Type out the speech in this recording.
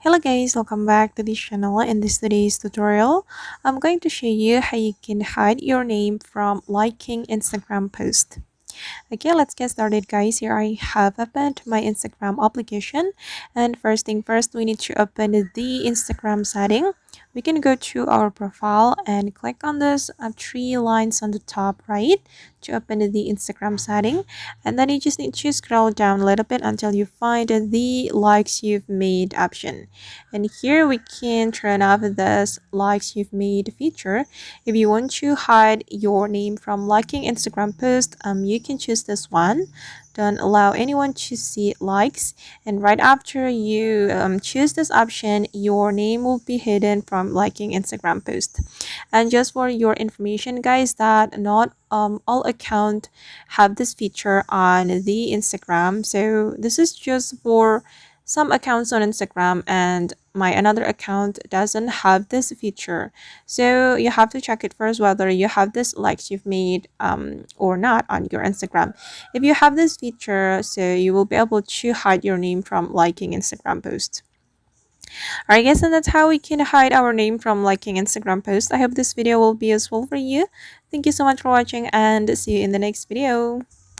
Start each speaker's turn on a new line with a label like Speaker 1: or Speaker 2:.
Speaker 1: Hello guys, welcome back to this channel. In this today's tutorial, I'm going to show you how you can hide your name from liking Instagram post. Okay, let's get started guys. Here I have opened my Instagram application, and first thing first, we need to open the Instagram setting. We can go to our profile and click on this three lines on the top right to open the Instagram setting, and then you just need to scroll down a little bit until you find the likes you've made option. And here we can turn off this likes you've made feature. If you want to hide your name from liking Instagram post, you can choose this one. Don't allow anyone to see likes, and right after you choose this option, your name will be hidden from liking Instagram post. And just for your information guys, that not all account have this feature on the Instagram, so this is just for some accounts on Instagram, and my another account doesn't have this feature. So you have to check it first whether you have this likes you've made or not on your Instagram. If you have this feature, so you will be able to hide your name from liking Instagram posts. Alright guys, and that's how we can hide our name from liking Instagram posts. I hope this video will be useful for you. Thank you so much for watching, and see you in the next video.